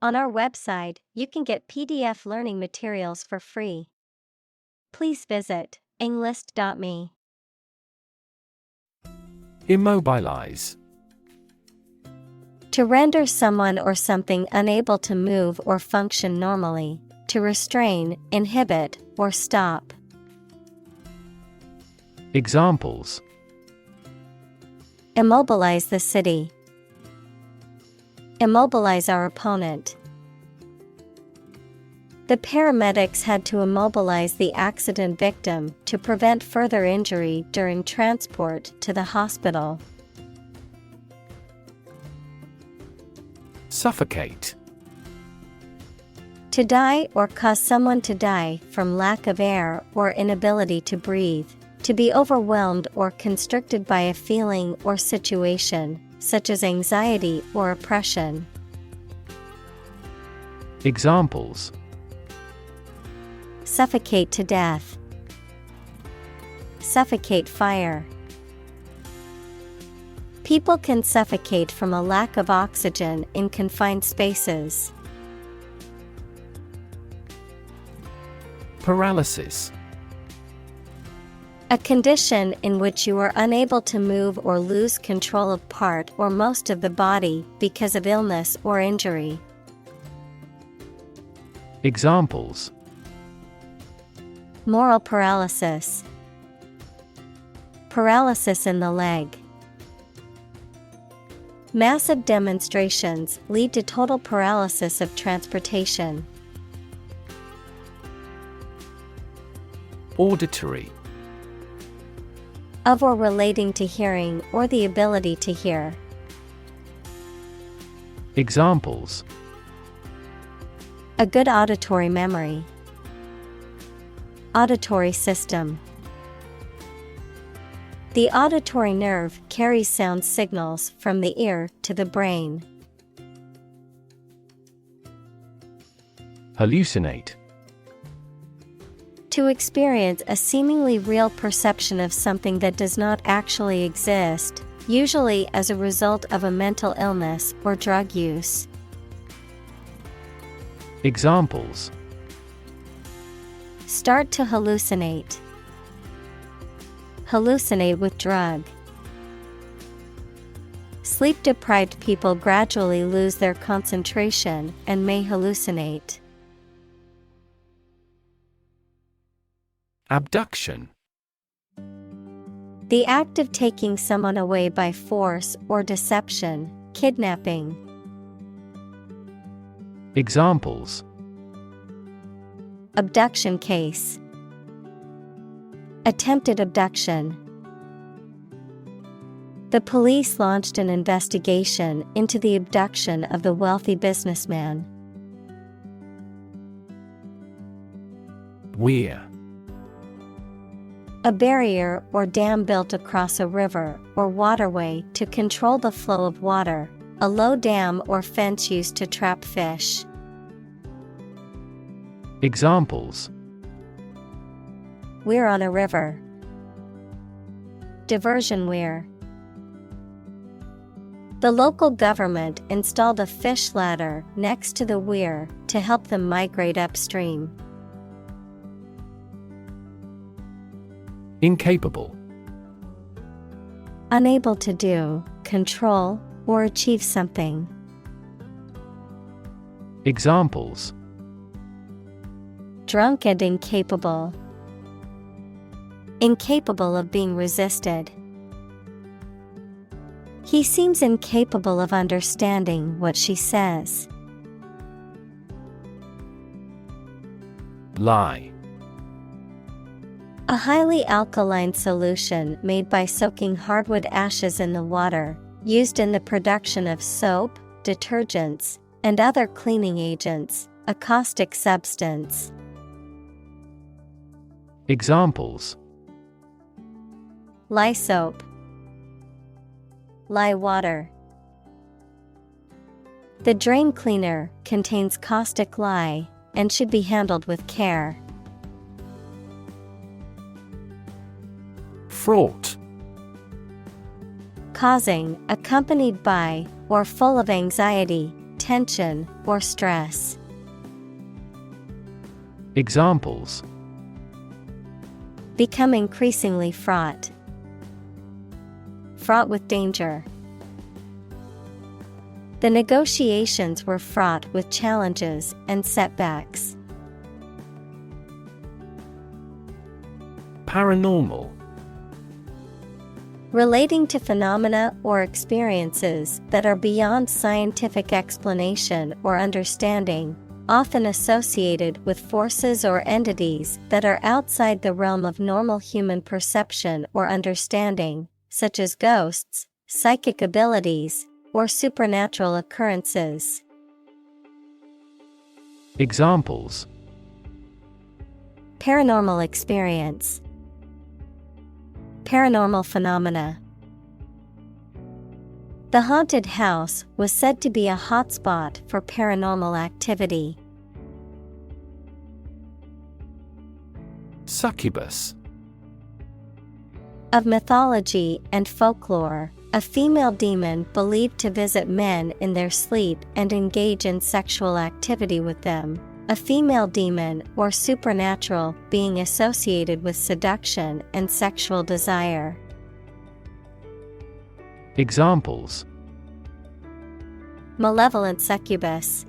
On our website, you can get PDF learning materials for free. Please visit englist.me. Immobilize. To render someone or something unable to move or function normally, to restrain, inhibit, or stop. Examples: Immobilize the city. Immobilize our opponent. The paramedics had to immobilize the accident victim to prevent further injury during transport to the hospital. Suffocate. To die or cause someone to die from lack of air or inability to breathe. To be overwhelmed or constricted by a feeling or situation, such as anxiety or oppression. Examples: Suffocate to death. Suffocate fire. People can suffocate from a lack of oxygen in confined spaces. Paralysis. A condition in which you are unable to move or lose control of part or most of the body because of illness or injury. Examples: Moral paralysis. Paralysis in the leg. Massive demonstrations lead to total paralysis of transportation. Auditory. Of or relating to hearing or the ability to hear. Examples: A good auditory memory. Auditory system. The auditory nerve carries sound signals from the ear to the brain. Hallucinate. To experience a seemingly real perception of something that does not actually exist, usually as a result of a mental illness or drug use. Examples: Start to hallucinate. Hallucinate with drug. Sleep-deprived people gradually lose their concentration and may hallucinate. Abduction. The act of taking someone away by force or deception, kidnapping. Examples: Abduction case. Attempted abduction. The police launched an investigation into the abduction of the wealthy businessman. Weir. A barrier or dam built across a river or waterway to control the flow of water, a low dam or fence used to trap fish. Examples: Weir on a river. Diversion weir. The local government installed a fish ladder next to the weir to help them migrate upstream. Incapable. Unable to do, control, or achieve something. Examples: Drunk and incapable. Incapable of being resisted. He seems incapable of understanding what she says. Lie. A highly alkaline solution made by soaking hardwood ashes in the water, used in the production of soap, detergents, and other cleaning agents, a caustic substance. Examples: Lye soap. Lye water. The drain cleaner contains caustic lye and should be handled with care. Fraught. Causing, accompanied by, or full of anxiety, tension or stress. Examples: Become increasingly fraught. Fraught with danger. The negotiations were fraught with challenges and setbacks. Paranormal. Relating to phenomena or experiences that are beyond scientific explanation or understanding, often associated with forces or entities that are outside the realm of normal human perception or understanding, such as ghosts, psychic abilities, or supernatural occurrences. Examples: Paranormal experience. Paranormal phenomena. The haunted house was said to be a hotspot for paranormal activity. Succubus. Of mythology and folklore, a female demon believed to visit men in their sleep and engage in sexual activity with them. A female demon or supernatural being associated with seduction and sexual desire. Examples: Malevolent succubus.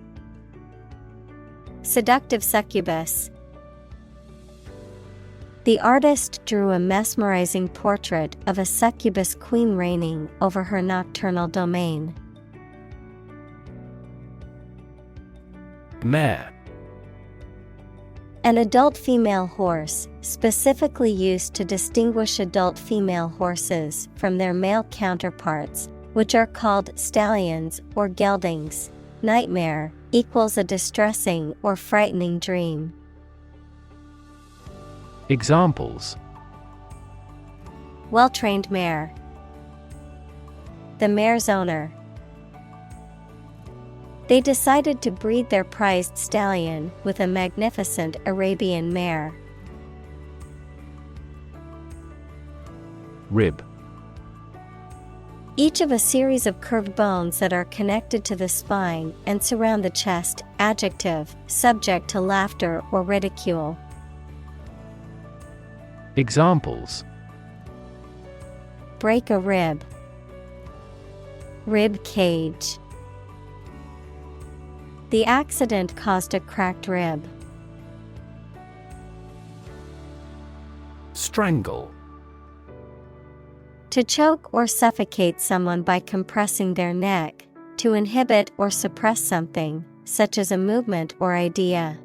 Seductive succubus. The artist drew a mesmerizing portrait of a succubus queen reigning over her nocturnal domain. Mare. An adult female horse, specifically used to distinguish adult female horses from their male counterparts, which are called stallions or geldings. Nightmare equals a distressing or frightening dream. Examples: Well-trained mare. The mare's owner. They decided to breed their prized stallion with a magnificent Arabian mare. Rib. Each of a series of curved bones that are connected to the spine and surround the chest. Adjective, subject to laughter or ridicule. Examples: Break a rib. Rib cage. The accident caused a cracked rib. Strangle. To choke or suffocate someone by compressing their neck, to inhibit or suppress something, such as a movement or idea.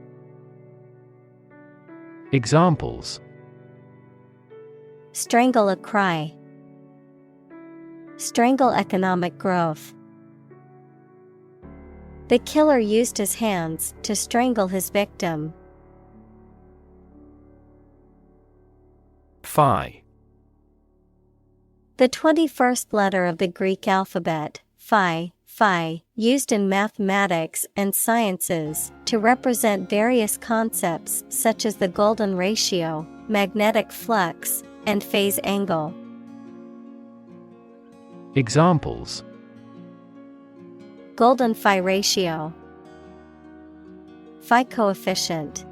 Examples: Strangle a cry. Strangle economic growth. The killer used his hands to strangle his victim. Phi. The 21st letter of the Greek alphabet, phi, used in mathematics and sciences to represent various concepts such as the golden ratio, magnetic flux, and phase angle. Examples: Golden phi ratio. Phi coefficient.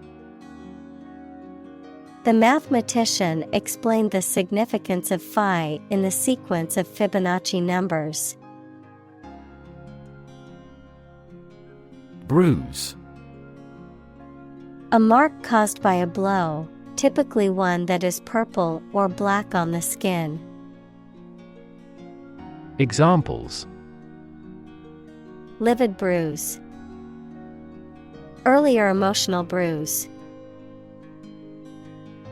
The mathematician explained the significance of phi in the sequence of Fibonacci numbers. Bruise. A mark caused by a blow, typically one that is purple or black on the skin. Examples: Livid bruise. Earlier emotional bruise.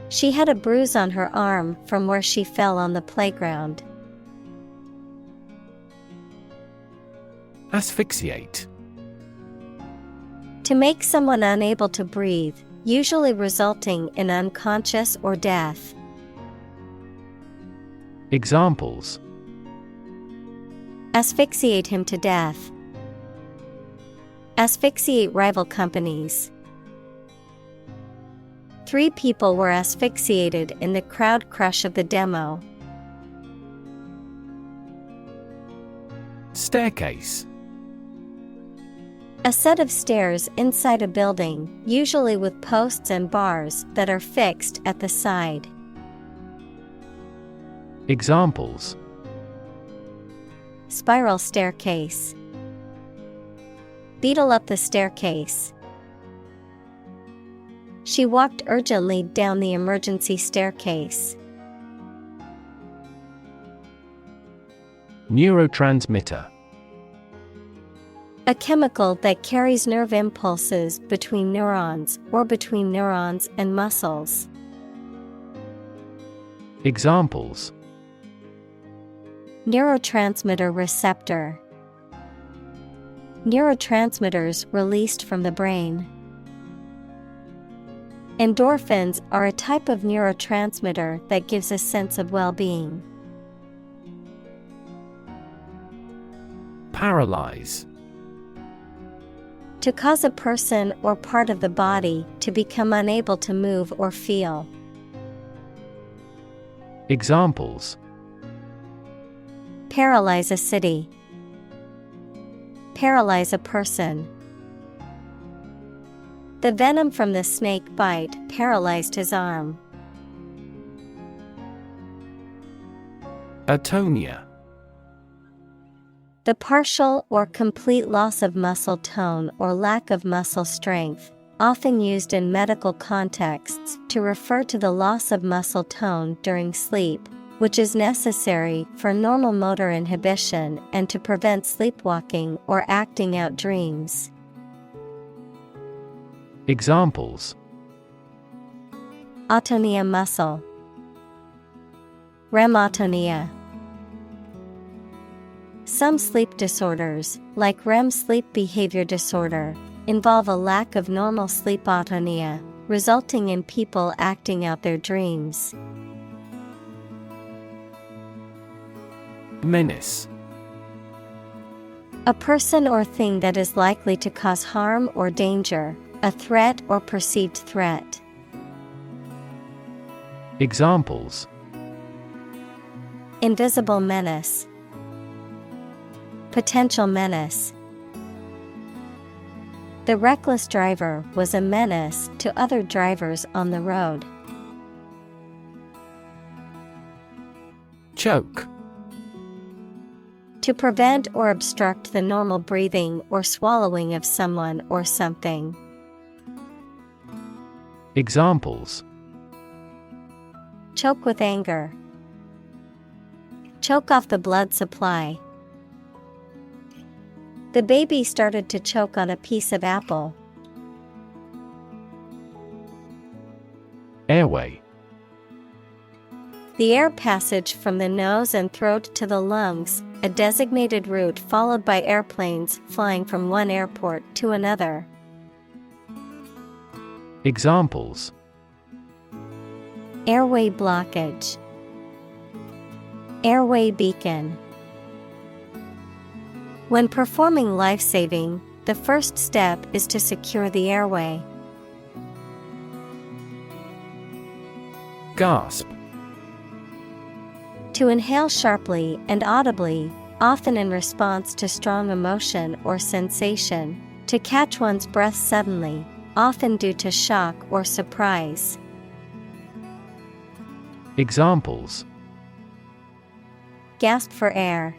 She had a bruise on her arm from where she fell on the playground. Asphyxiate. To make someone unable to breathe, usually resulting in unconscious or death. Examples: Asphyxiate him to death. Asphyxiate rival companies. 3 people were asphyxiated in the crowd crush of the demo. Staircase. A set of stairs inside a building, usually with posts and bars that are fixed at the side. Examples: Spiral staircase. Beetle up the staircase. She walked urgently down the emergency staircase. Neurotransmitter. A chemical that carries nerve impulses between neurons or between neurons and muscles. Examples: Neurotransmitter receptor. Neurotransmitters released from the brain. Endorphins are a type of neurotransmitter that gives a sense of well-being. Paralyze. To cause a person or part of the body to become unable to move or feel. Examples: Paralyze a city. Paralyze a person. The venom from the snake bite paralyzed his arm. Atonia. The partial or complete loss of muscle tone or lack of muscle strength, often used in medical contexts to refer to the loss of muscle tone during sleep, which is necessary for normal motor inhibition and to prevent sleepwalking or acting out dreams. Examples: Atonia muscle. REM-atonia. Some sleep disorders, like REM sleep behavior disorder, involve a lack of normal sleep atonia, resulting in people acting out their dreams. Menace. A person or thing that is likely to cause harm or danger, a threat or perceived threat. Examples: Invisible menace. Potential menace. The reckless driver was a menace to other drivers on the road. Choke. To prevent or obstruct the normal breathing or swallowing of someone or something. Examples: Choke with anger. Choke off the blood supply. The baby started to choke on a piece of apple. Airway. The air passage from the nose and throat to the lungs, a designated route followed by airplanes flying from one airport to another. Examples: Airway blockage. Airway beacon. When performing life-saving, the first step is to secure the airway. Gasp. To inhale sharply and audibly, often in response to strong emotion or sensation. To catch one's breath suddenly, often due to shock or surprise. Examples: Gasp for air.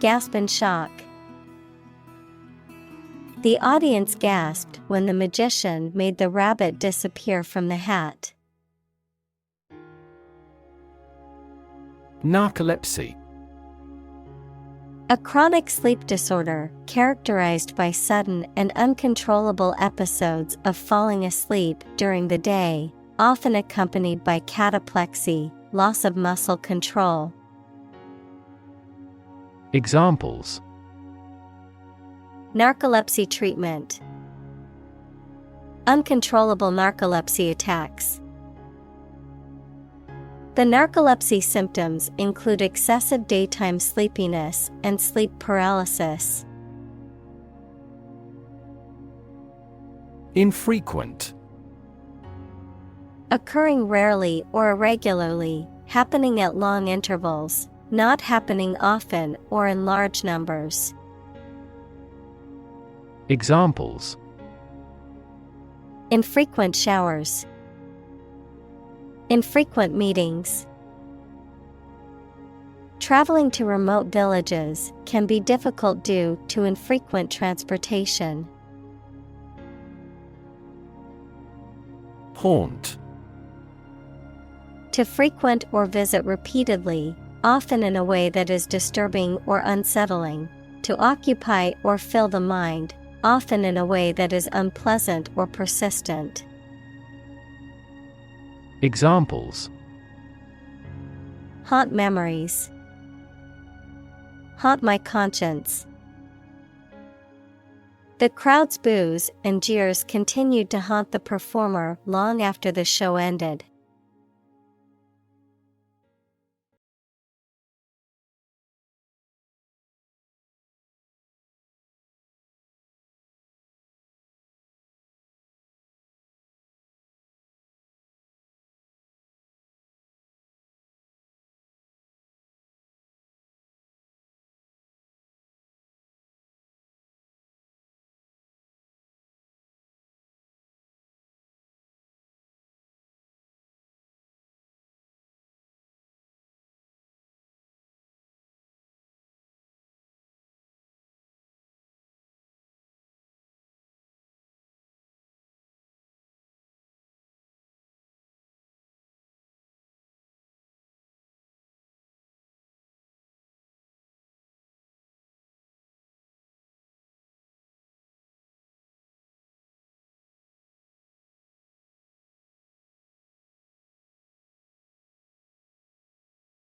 Gasp in shock. The audience gasped when the magician made the rabbit disappear from the hat. Narcolepsy. A chronic sleep disorder characterized by sudden and uncontrollable episodes of falling asleep during the day, often accompanied by cataplexy, loss of muscle control. Examples: Narcolepsy treatment. Uncontrollable narcolepsy attacks. The narcolepsy symptoms include excessive daytime sleepiness and sleep paralysis. Infrequent. Occurring rarely or irregularly, happening at long intervals, not happening often or in large numbers. Examples: infrequent showers, infrequent meetings. Traveling to remote villages can be difficult due to infrequent transportation. Haunt. To frequent or visit repeatedly, often in a way that is disturbing or unsettling. To occupy or fill the mind, often in a way that is unpleasant or persistent. Examples: haunt memories, haunt my conscience. The crowd's boos and jeers continued to haunt the performer long after the show ended.